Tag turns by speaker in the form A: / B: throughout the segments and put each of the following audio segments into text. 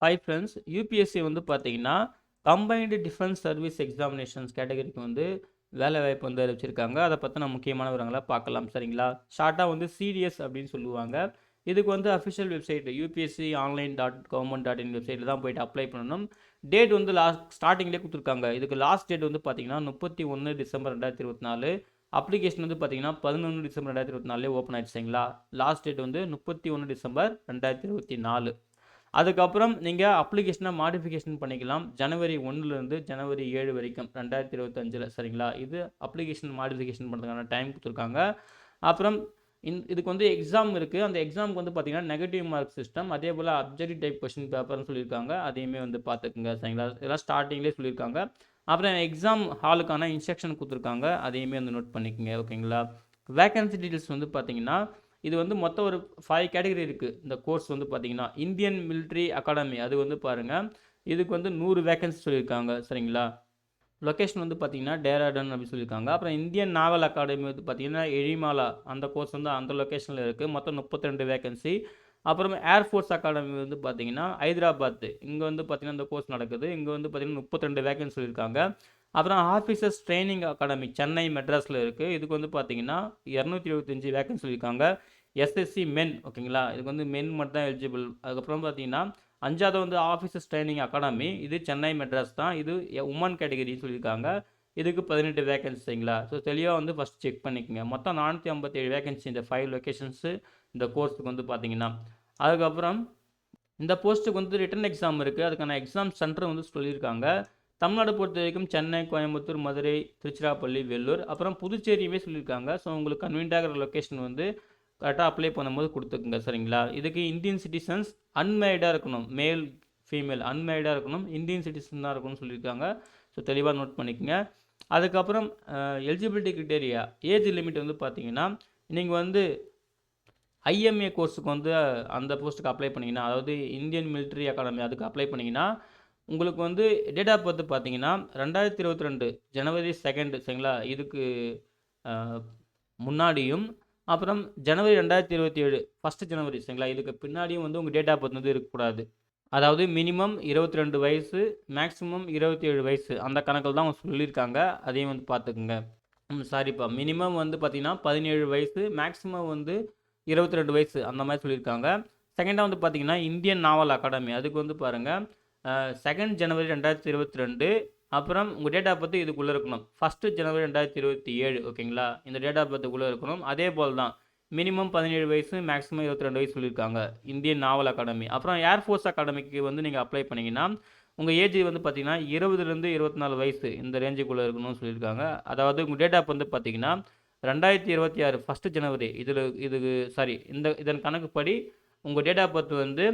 A: Hi friends, UPSC வந்து பார்த்தீங்கன்னா, combined defence service examinations கேட்டகரிக்கு வந்து வேலைவாய்ப்பு வந்து அறிவிச்சிருக்காங்க. அதை பற்றின முக்கியமான விவரங்களை பார்க்கலாம். சரிங்களா? ஷார்ட்டாக வந்து சிடிஎஸ் அப்படின்னு சொல்லுவாங்க. இதுக்கு வந்து official website UPSC online dot government dot in வெப்சைட்டில் தான் போயிட்டு அப்ளை பண்ணணும். டேட் வந்து ஸ்டார்டிங்லேயே கொடுத்துருக்காங்க. இதுக்கு லாஸ்ட் டேட் வந்து பார்த்தீங்கன்னா 31 டிசம்பர் 2024. அப்ளிகேஷன் வந்து பார்த்தீங்கன்னா 11 டிசம்பர் 2024 ஓப்பன் ஆயிடுச்சு. சரிங்களா? லாஸ்ட் டேட் வந்து 31 டிசம்பர் 2024. அதுக்கப்புறம் நீங்கள் அப்ளிகேஷனை மாடிஃபிகேஷன் பண்ணிக்கலாம். ஜனவரி 1லேருந்து ஜனவரி 7 வரைக்கும் 2025. சரிங்களா? இது அப்ளிகேஷன் மாடிஃபிகேஷன் பண்ணுறதுக்கான டைம் கொடுத்துருக்காங்க. அப்புறம் இதுக்கு வந்து எக்ஸாம் இருக்குது. அந்த எக்ஸாமுக்கு வந்து பார்த்தீங்கன்னா நெகட்டிவ் மார்க் சிஸ்டம், அதே போல் அப்ஜெக்டிவ் டைப் கொஸ்டின் பேப்பர்னு சொல்லியிருக்காங்க. அதையுமே வந்து பார்த்துக்குங்க. சரிங்களா? இதெல்லாம் ஸ்டார்டிங்லேயே சொல்லியிருக்காங்க. அப்புறம் எக்ஸாம் ஹாலுக்கான இன்ஸ்ட்ரக்ஷன் கொடுத்துருக்காங்க. அதையுமே வந்து நோட் பண்ணிக்கோங்க. ஓகேங்களா? வேகன்சி டீட்டெயில்ஸ் வந்து பார்த்தீங்கன்னா, இது வந்து மொத்தம் ஒரு 5 கேட்டகரி இருக்குது. இந்த கோர்ஸ் வந்து பார்த்தீங்கன்னா இந்தியன் மிலிட்ரி அகாடமி, அது வந்து பாருங்கள். இதுக்கு வந்து 100 வேகன்சி சொல்லியிருக்காங்க. சரிங்களா? லொக்கேஷன் வந்து பார்த்தீங்கன்னா டேராடன் அப்படின்னு சொல்லியிருக்காங்க. அப்புறம் இந்தியன் நாவல் அகாடமி வந்து பார்த்தீங்கன்னா எழிமாலா, அந்த கோர்ஸ் வந்து அந்த லொக்கேஷனில் இருக்குது. மொத்தம் 32 வேகன்சி. அப்புறம் ஏர்ஃபோர்ஸ் அகாடமி வந்து பார்த்தீங்கன்னா ஹைதராபாத், இங்கே வந்து பார்த்தீங்கன்னா இந்த கோர்ஸ் நடக்குது. இங்கே வந்து பார்த்தீங்கன்னா 32 வேகன்சி சொல்லியிருக்காங்க. அப்புறம் ஆஃபீஸர்ஸ் ட்ரைனிங் அகாடமி சென்னை மெட்ராஸில் இருக்குது. இதுக்கு வந்து பார்த்தீங்கன்னா 225 வேகன்சி சொல்லியிருக்காங்க. எஸ்எஸ்சி மென், ஓகேங்களா? இதுக்கு வந்து மென் மட்டும் தான் எலிஜிபிள். அதுக்கப்புறம் பார்த்தீங்கன்னா 5வது வந்து ஆஃபீஸர்ஸ் ட்ரைனிங் அகாடமி, இது சென்னை மெட்ராஸ் தான். இது உமன் கேட்டகரின்னு சொல்லியிருக்காங்க. இதுக்கு 18 வேகன்சி. சரிங்களா? ஸோ தெளிவாக வந்து ஃபஸ்ட் செக் பண்ணிக்கோங்க. மொத்தம் 457 வேகன்சி இந்த 5 லொக்கேஷன்ஸு இந்த கோர்ஸுக்கு வந்து பார்த்தீங்கன்னா. அதுக்கப்புறம் இந்த போஸ்ட்டுக்கு வந்து ரிட்டன் எக்ஸாம் இருக்குது. அதுக்கான எக்ஸாம் சென்டர் வந்து சொல்லியிருக்காங்க. தமிழ்நாடு பொறுத்த வரைக்கும் சென்னை, கோயம்புத்தூர், மதுரை, திருச்சிராப்பள்ளி, வெள்ளூர், அப்புறம் புதுச்சேரியுமே சொல்லியிருக்காங்க. ஸோ உங்களுக்கு கன்வீனியன்ட்டாகிற லொக்கேஷன் வந்து கரெக்டாக அப்ளை பண்ணும்போது கொடுத்துக்குங்க. சரிங்களா? இதுக்கு இந்தியன் சிட்டிசன்ஸ் அன்மேரிடாக இருக்கணும். மேல் ஃபீமேல் அன்மேரிடாக இருக்கணும். இந்தியன் சிட்டிசன் தான் இருக்கணும்னு சொல்லியிருக்காங்க. ஸோ தெளிவாக நோட் பண்ணிக்கோங்க. அதுக்கப்புறம் எலிஜிபிலிட்டி கிரிட்டேரியா, ஏஜ் லிமிட் வந்து பார்த்தீங்கன்னா, நீங்கள் வந்து ஐஎம்ஏ கோர்ஸுக்கு வந்து அந்த போஸ்ட்டுக்கு அப்ளை பண்ணிங்கன்னா, அதாவது இந்தியன் மிலிட்ரி அகாடமி அதுக்கு அப்ளை பண்ணிங்கன்னா, உங்களுக்கு வந்து டேட் ஆஃப் பர்த் பார்த்தீங்கன்னா 2022 ஜனவரி 2, சரிங்களா? இதுக்கு முன்னாடியும், அப்புறம் ஜனவரி 2027 1 ஜனவரி, சரிங்களா? இதுக்கு பின்னாடியும் வந்து உங்கள் டேட் ஆஃப் பர்த் வந்து இருக்கக்கூடாது. அதாவது மினிமம் 22 வயசு, மேக்ஸிமம் 27 வயசு, அந்த கணக்கில் தான் அவங்க சொல்லியிருக்காங்க. அதையும் வந்து பார்த்துக்குங்க. சாரிப்பா, மினிமம் வந்து பார்த்தீங்கன்னா 17 வயசு, மேக்ஸிமம் வந்து 22 வயசு, அந்த மாதிரி சொல்லியிருக்காங்க. செகண்டாக வந்து பார்த்தீங்கன்னா இந்தியன் நாவல் அகாடமி, அதுக்கு வந்து பாருங்கள் 2 ஜனவரி 2022. அப்புறம் உங்கள் டேட் ஆஃப் பர்த் இதுக்குள்ளே இருக்கணும். 1 ஜனவரி 2027, ஓகேங்களா? இந்த டேட் ஆஃப் பர்த்துக்குள்ளே இருக்கணும். அதே போல் தான் மினிமம் 17 வயசு, மேக்ஸிமம் 22 வயசு சொல்லியிருக்காங்க இந்தியன் நாவல் அகாடமி. அப்புறம் ஏர்ஃபோர்ஸ் அகாடமிக்கு வந்து நீங்கள் அப்ளை பண்ணிங்கன்னா உங்கள் ஏஜ் வந்து பார்த்தீங்கன்னா 20லேருந்து 24 வயசு, இந்த ரேஞ்சுக்குள்ளே இருக்கணும்னு சொல்லியிருக்காங்க. அதாவது உங்கள் டேட் ஆஃப் வந்து பார்த்தீங்கன்னா 2026 1 ஜனவரி, இதுக்கு சாரி, இதன் கணக்குப்படி உங்கள் டேட் ஆஃப் பர்த் வந்து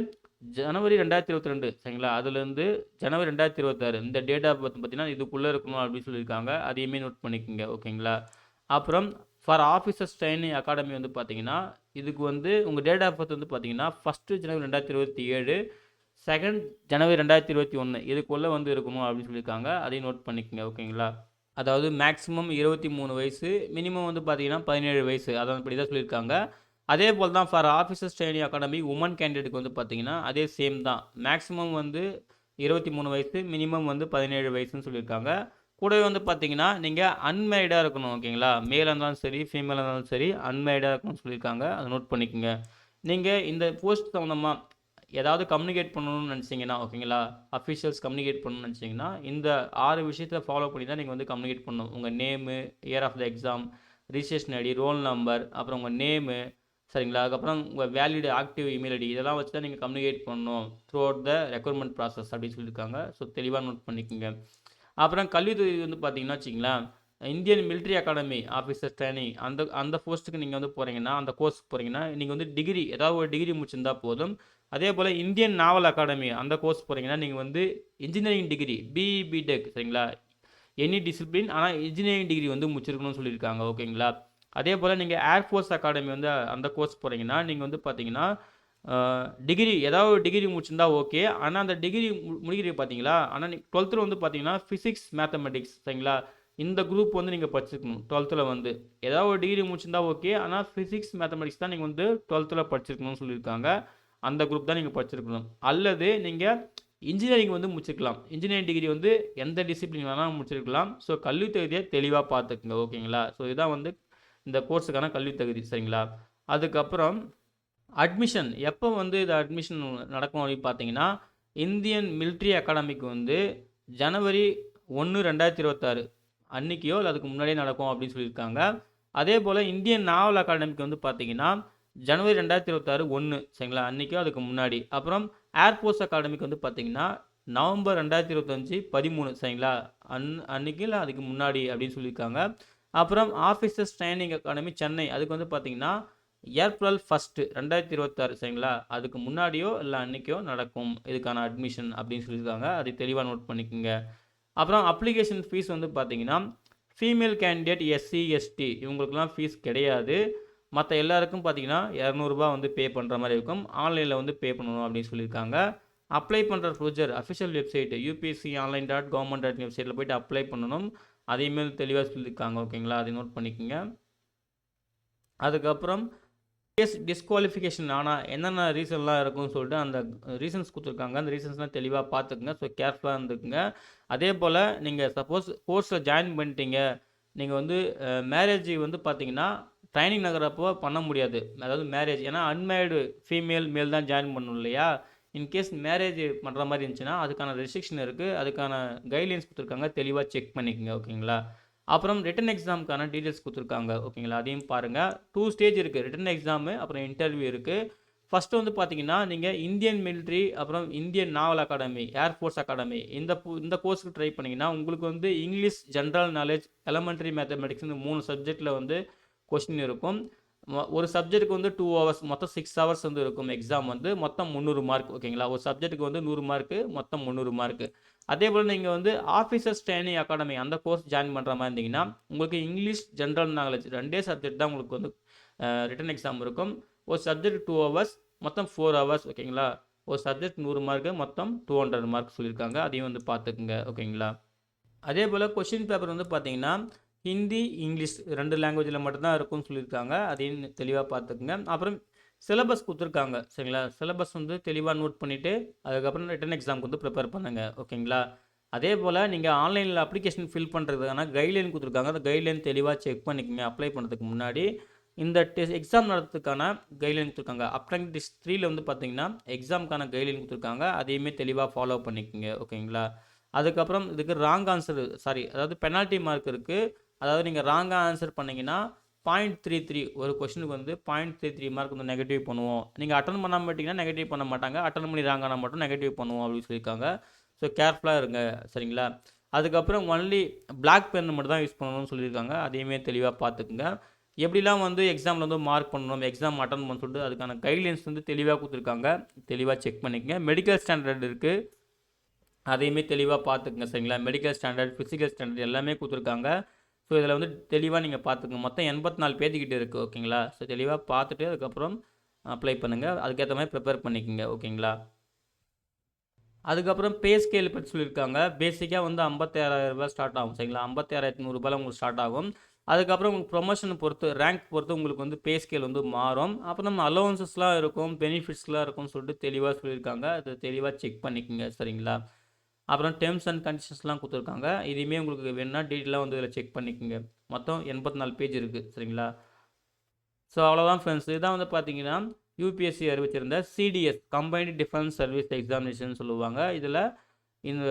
A: ஜனவரி 2022, சரிங்களா? அதுலேருந்து ஜனவரி 2026, இந்த டேட் ஆஃப் பர்த் பார்த்தீங்கன்னா இதுக்குள்ளே இருக்கணும் அப்படின்னு சொல்லியிருக்காங்க. அதையுமே நோட் பண்ணிக்கோங்க. ஓகேங்களா? அப்புறம் ஃபார் ஆஃபீஸர்ஸ் ட்ரைனிங் அகாடமி வந்து பார்த்தீங்கன்னா, இதுக்கு வந்து உங்கள் டேட் ஆஃப் பர்த் வந்து பார்த்தீங்கன்னா 1 ஜனவரி 2027, 2 ஜனவரி 2021, இதுக்குள்ளே வந்து இருக்கணும் அப்படின்னு சொல்லியிருக்காங்க. அதையும் நோட் பண்ணிக்கோங்க. ஓகேங்களா? அதாவது மேக்ஸிமம் 23 வயசு, மினிமம் வந்து பார்த்தீங்கன்னா 17 வயசு, அதான் இப்படி தான் சொல்லியிருக்காங்க. அதே போல் தான் for officers training academy woman கேண்டிடேட்டுக்கு வந்து பார்த்தீங்கன்னா அதே சேம் தான். மேக்ஸிமம் வந்து 23 வயசு, மினிமம் வந்து 17 வயசுன்னு சொல்லியிருக்காங்க. கூடவே வந்து பார்த்தீங்கன்னா நீங்கள் அன்மேரிடாக இருக்கணும். ஓகேங்களா? மேலாக இருந்தாலும் சரி, ஃபீமேலாக இருந்தாலும் சரி, அன்மேரிடாக இருக்கணும்னு சொல்லியிருக்காங்க. அதை நோட் பண்ணிக்கோங்க. நீங்கள் இந்த போஸ்ட் சம்மந்தமாக ஏதாவது கம்யூனிகேட் பண்ணணும்னு நினச்சிங்கன்னா, ஓகேங்களா? அஃபிஷியல்ஸ் கம்யூனிகேட் பண்ணணும்னு நினச்சிங்கன்னா இந்த 6 விஷயத்தை ஃபாலோ பண்ணி தான் நீங்கள் வந்து கம்யூனிகேட் பண்ணணும். உங்கள் name, year of the exam, registration ID, roll number, அப்புறம் உங்கள் நேமு, சரிங்களா? அதுக்கப்புறம் உங்கள் வேலிட் ஆக்டிவ் இமெயில் ஐடி, இதெல்லாம் வச்சு தான் நீங்கள் கம்யூனிகேட் பண்ணணும் through out the recruitment process அப்படின்னு சொல்லியிருக்காங்க. ஸோ தெளிவாக நோட் பண்ணிக்கோங்க. அப்புறம் கல்வித்துறை வந்து பார்த்தீங்கன்னா வச்சிங்களேன், Indian military academy officer training, அந்த அந்த போஸ்ட்டுக்கு நீங்கள் வந்து போகிறீங்கன்னா, அந்த கோர்ஸ் போகிறீங்கன்னா, நீங்கள் வந்து டிகிரி, ஏதாவது ஒரு டிகிரி முடிச்சிருந்தா போதும். அதே போல் இந்தியன் நாவல் அகாடமி அந்த கோர்ஸ் போகிறீங்கன்னா நீங்கள் வந்து இன்ஜினியரிங் டிகிரி, பிஇ, பிடெக், சரிங்களா? எனி டிசிப்ளின், ஆனால் இன்ஜினியரிங் டிகிரி வந்து முடிச்சிருக்கணும்னு சொல்லியிருக்காங்க. ஓகேங்களா? அதே போல் நீங்கள் ஏர்ஃபோர்ஸ் அகாடமி வந்து அந்த கோர்ஸ் போகிறீங்கன்னா நீங்கள் வந்து பார்த்தீங்கன்னா டிகிரி, ஏதாவது ஒரு டிகிரி முடிச்சிருந்தா ஓகே. ஆனால் அந்த டிகிரி முடிக்கிறீங்க பார்த்தீங்களா? ஆனால் 12th வந்து பார்த்தீங்கன்னா ஃபிசிக்ஸ், மேத்தமெட்டிக்ஸ், சரிங்களா? இந்த குரூப் வந்து நீங்கள் படிச்சிருக்கணும் 12th வந்து. ஏதாவது ஒரு டிகிரி முடிச்சிருந்தா ஓகே. ஆனால் ஃபிசிக்ஸ், மேத்தமெட்டிக்ஸ் தான் நீங்கள் வந்து 12th படிச்சிருக்கணும்னு சொல்லியிருக்காங்க. அந்த குரூப் தான் நீங்கள் படிச்சிருக்கணும். அல்லது நீங்கள் இன்ஜினியரிங் வந்து முடிச்சிருக்கலாம். இன்ஜினியரிங் டிகிரி வந்து எந்த டிசிப்ளின் வேணாலும் முடிச்சிருக்கலாம். ஸோ கல்வி தகுதியை தெளிவாக பார்த்துக்குங்க. ஓகேங்களா? ஸோ இதுதான் வந்து இந்த கோர்ஸுக்கான கல்வி தகுதி. சரிங்களா? அதுக்கப்புறம் அட்மிஷன் எப்போ வந்து இது அட்மிஷன் நடக்கும் அப்படின்னு பார்த்தீங்கன்னா, இந்தியன் மிலிட்ரி அகாடமிக்கு வந்து ஜனவரி 1, 2026 அன்னைக்கோ இல்லை அதுக்கு முன்னாடியே நடக்கும் அப்படின்னு சொல்லியிருக்காங்க. அதே போல் இந்தியன் நாவல் அகாடமிக்கு வந்து பார்த்தீங்கன்னா ஜனவரி 2026 1 சரிங்களா, அன்றைக்கோ அதுக்கு முன்னாடி. அப்புறம் ஏர்ஃபோர்ஸ் அகாடமிக்கு வந்து பார்த்தீங்கன்னா நவம்பர் 2025 13 சரிங்களா, அன்னைக்கு இல்லை அதுக்கு முன்னாடி அப்படின்னு சொல்லியிருக்காங்க. அப்புறம் ஆஃபீஸர்ஸ் ட்ரைனிங் அகாடமி சென்னை அதுக்கு வந்து பார்த்தீங்கன்னா ஏப்ரல் 1 2026 சரிங்களா, அதுக்கு முன்னாடியோ இல்லை அன்றைக்கோ நடக்கும் இதுக்கான அட்மிஷன் அப்படின்னு சொல்லியிருக்காங்க. அதை தெளிவாக நோட் பண்ணிக்கோங்க. அப்புறம் அப்ளிகேஷன் ஃபீஸ் வந்து பார்த்தீங்கன்னா ஃபீமேல் கேண்டிடேட் எஸ்சி எஸ்டி இவங்களுக்குலாம் ஃபீஸ் கிடையாது. மற்ற எல்லாருக்கும் பார்த்தீங்கன்னா ரூ. 200 வந்து பே பண்ணுற மாதிரி இருக்கும். ஆன்லைனில் வந்து பே பண்ணணும் அப்படின்னு சொல்லியிருக்காங்க. அப்ளை பண்ணுற ப்ரொசீஜர் அஃபிஷியல் வெப்சைட் upsconline.government.in வெப்சைட்டில் போய்ட்டு அப்ளை பண்ணணும். அதையுமே தெளிவாக சொல்லியிருக்காங்க. ஓகேங்களா, அதை நோட் பண்ணிக்கோங்க. அதுக்கப்புறம் டிஸ்குவாலிஃபிகேஷன் ஆனால் என்னென்ன ரீசன்லாம் இருக்கும்னு சொல்லிட்டு அந்த ரீசன்ஸ் கொடுத்துருக்காங்க. அந்த ரீசன்ஸ்லாம் தெளிவாக பார்த்துக்குங்க. ஸோ கேர்ஃபுல்லாக இருந்துக்குங்க. அதே போல் நீங்கள் சப்போஸ் கோர்ஸில் ஜாயின் பண்ணிட்டீங்க, நீங்கள் வந்து மேரேஜ் வந்து பார்த்தீங்கன்னா ட்ரைனிங் நகரப்போ பண்ண முடியாது. அதாவது மேரேஜ் ஏன்னா அன்மேரிடு ஃபீமேல் மேல் தான் ஜாயின் பண்ணணும் இல்லையா. இன்கேஸ் மேரேஜ் பண்ணுற மாதிரி இருந்துச்சுன்னா அதுக்கான ரெஸ்ட்ரிக்ஷன் இருக்குது. அதுக்கான கைட்லைன்ஸ் கொடுத்துருக்காங்க. தெளிவாக செக் பண்ணிக்கோங்க. ஓகேங்களா. அப்புறம் ரிட்டன் எக்ஸாமுக்கான டீட்டெயில்ஸ் கொடுத்துருக்காங்க. ஓகேங்களா, அதையும் பாருங்கள். 2 ஸ்டேஜ் இருக்குது. ரிட்டன் எக்ஸாமு அப்புறம் இன்டர்வியூ இருக்குது. ஃபஸ்ட்டு வந்து பார்த்தீங்கன்னா நீங்கள் இந்தியன் மிலிட்ரி அப்புறம் இந்தியன் நாவல் அகாடமி ஏர்ஃபோர்ஸ் அகாடமி இந்த கோர்ஸுக்கு ட்ரை பண்ணிங்கன்னா உங்களுக்கு வந்து English general knowledge elementary mathematics இந்த 3 சப்ஜெக்டில் வந்து கொஸ்டின் இருக்கும். ஒரு சப்ஜெக்ட்டுக்கு வந்து 2 ஹவர்ஸ் மொத்தம் 6 ஹவர்ஸ் வந்து இருக்கும். எக்ஸாம் வந்து மொத்தம் 300 மார்க். ஓகேங்களா, ஒரு சப்ஜெக்ட்டுக்கு வந்து 100 மார்க்கு, மொத்தம் 300 மார்க்கு. அதே போல் நீங்கள் வந்து ஆஃபீஸர்ஸ் ட்ரைனிங் அகாடமி அந்த கோர்ஸ் ஜாயின் பண்ணுற மாதிரி இருந்தீங்கன்னா உங்களுக்கு இங்கிலீஷ் ஜென்ரல் நாலேஜ் 2 சப்ஜெக்ட் தான் உங்களுக்கு வந்து ரிட்டன் எக்ஸாம் இருக்கும். ஒரு சப்ஜெக்ட் 2 ஹவர்ஸ், மொத்தம் 4 ஹவர்ஸ். ஓகேங்களா, ஒரு சப்ஜெக்ட் 100 மார்க்கு, மொத்தம் 200 மார்க் சொல்லியிருக்காங்க. அதையும் வந்து பார்த்துக்குங்க. ஓகேங்களா. அதே போல் கொஷின் பேப்பர் வந்து பார்த்தீங்கன்னா ஹிந்தி இங்கிலீஷ் 2 லாங்குவேஜில் மட்டும்தான் இருக்கும்னு சொல்லியிருக்காங்க. அதையும் தெளிவாக பார்த்துக்குங்க. அப்புறம் சிலபஸ் கொடுத்துருக்காங்க. சரிங்களா, சிலபஸ் வந்து தெளிவாக நோட் பண்ணிவிட்டு அதுக்கப்புறம் ரிட்டன் எக்ஸாமுக்கு வந்து ப்ரிப்பேர் பண்ணுங்கள். ஓகேங்களா. அதே போல் நீங்கள் ஆன்லைனில் அப்ளிகேஷன் ஃபில் பண்ணுறதுக்கான கைட்லைன் கொடுத்துருக்காங்க. அந்த கைட்லைன் தெளிவாக செக் பண்ணிக்கோங்க. அப்ளை பண்ணுறதுக்கு முன்னாடி இந்த எக்ஸாம் நடத்துறதுக்கான கைட்லைன் கொடுத்துருக்காங்க. அப்ரெண்டிஸ் 3ல் வந்து பார்த்தீங்கன்னா எக்ஸாமுக்கான கைட்லைன் கொடுத்துருக்காங்க. அதையுமே தெளிவாக ஃபாலோ பண்ணிக்கோங்க. ஓகேங்களா. அதுக்கப்புறம் இதுக்கு ராங் ஆன்சர் அதாவது பெனால்ட்டி மார்க் இருக்குது. அதாவது நீங்கள் ராங்காக ஆன்சர் பண்ணிங்கன்னா 0.33 ஒரு கொஷனுக்கு வந்து 0.33 மார்க் வந்து நெகட்டிவ் பண்ணுவோம். நீங்கள் அட்டன் பண்ணாமல் மாட்டிங்கன்னா நெகட்டிவ் பண்ண மாட்டாங்க. அட்டன் பண்ணி ராங்கானா மட்டும் நெகட்டிவ் பண்ணுவோம் அப்படின்னு சொல்லியிருக்காங்க. ஸோ கேர்ஃபுல்லாக இருங்க. சரிங்களா. அதுக்கப்புறம் ஒன்லி பிளாக் பென் மட்டும் தான் யூஸ் பண்ணணும்னு சொல்லியிருக்காங்க. அதையுமே தெளிவாக பார்த்துக்குங்க. எப்படிலாம் வந்து எக்ஸாமில் வந்து மார்க் பண்ணணும், எக்ஸாம் அட்டன் பண்ண சொல்லிட்டு அதுக்கான கைட்லைன்ஸ் வந்து தெளிவாக கொடுத்துருக்காங்க. தெளிவாக செக் பண்ணிக்கங்க. மெடிக்கல் ஸ்டாண்டர்ட் இருக்குது. அதையுமே தெளிவாக பார்த்துக்குங்க. சரிங்களா. மெடிக்கல் ஸ்டாண்டர்ட், ஃபிசிக்கல் ஸ்டாண்டர்ட் எல்லாமே கொடுத்துருக்காங்க. ஸோ இதில் வந்து தெளிவாக நீங்கள் பார்த்துக்கங்க. மொத்தம் 84 பேஜ்கிட்ட இருக்குது. ஓகேங்களா. ஸோ தெளிவாக பார்த்துட்டு அதுக்கப்புறம் அப்ளை பண்ணுங்கள். அதுக்கேற்ற மாதிரி ப்ரிப்பேர் பண்ணிக்கோங்க. ஓகேங்களா. அதுக்கப்புறம் பே ஸ்கேல் பற்றி சொல்லியிருக்காங்க. பேசிக்காக வந்து 56,000 ஸ்டார்ட் ஆகும். சரிங்களா. 56,100 உங்களுக்கு ஸ்டார்ட் ஆகும். அதுக்கப்புறம் உங்களுக்கு ப்ரொமோஷனை பொறுத்து ரேங்க் பொறுத்து உங்களுக்கு வந்து பே ஸ்கேல் வந்து மாறும். அப்புறம் அலோவன்சஸ்லாம் இருக்கும், பெனிஃபிட்ஸ்லாம் இருக்கும்னு சொல்லிட்டு தெளிவாக சொல்லியிருக்காங்க. அதை தெளிவாக செக் பண்ணிக்கோங்க. சரிங்களா. அப்புறம் டேர்ம்ஸ் அண்ட் கண்டிஷன்ஸ்லாம் கொடுத்துருக்காங்க. இதையுமே உங்களுக்கு வேணும்னா டீட்டெயிலாக வந்து இதில் செக் பண்ணிக்கோங்க. மொத்தம் 84 பேஜ் இருக்குது. சரிங்களா. ஸோ அவ்வளோதான் ஃப்ரெண்ட்ஸ். இதுதான் வந்து பார்த்தீங்கன்னா யூபிஎஸ்சி அறிவிச்சிருந்த CDS combined defence service examination சொல்லுவாங்க. இதில் இந்த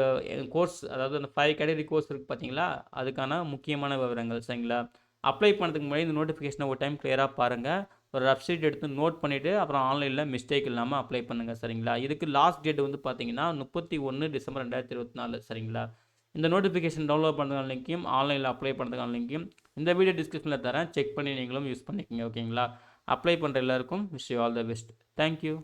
A: கோர்ஸ் அதாவது அந்த 5 கேட்டகரி கோர்ஸ் இருக்குது பார்த்தீங்களா, அதுக்கான முக்கியமான விவரங்கள். சரிங்களா. அப்ளை பண்ணுறதுக்கு முன்னாடி இந்த நோட்டிஃபிகேஷனை ஒரு டைம் கிளியராக பாருங்கள். ஒரு வெப்சைட் எடுத்து நோட் பண்ணிவிட்டு அப்புறம் ஆன்லைனில் மிஸ்டேக் இல்லாமல் அப்ளை பண்ணுங்கள். சரிங்களா. இதுக்கு லாஸ்ட் டேட் வந்து பார்த்தீங்கன்னா 31 டிசம்பர் 2024. சரிங்களா. இந்த நோட்டிஃபிகேஷன் டவுன்லோட் பண்ணுறதுக்கான லிங்க்கையும் ஆன்லைனில் அப்ளை பண்ணுறதுக்கான லிங்க்கையும் இந்த வீடியோ டிஸ்கிரிப்ஷனில் தரேன். செக் பண்ணி நீங்களும் யூஸ் பண்ணிக்கோங்க. ஓகேங்களா. அப்ளை பண்ணுற எல்லாருக்கும் wish you all the best. Thank you.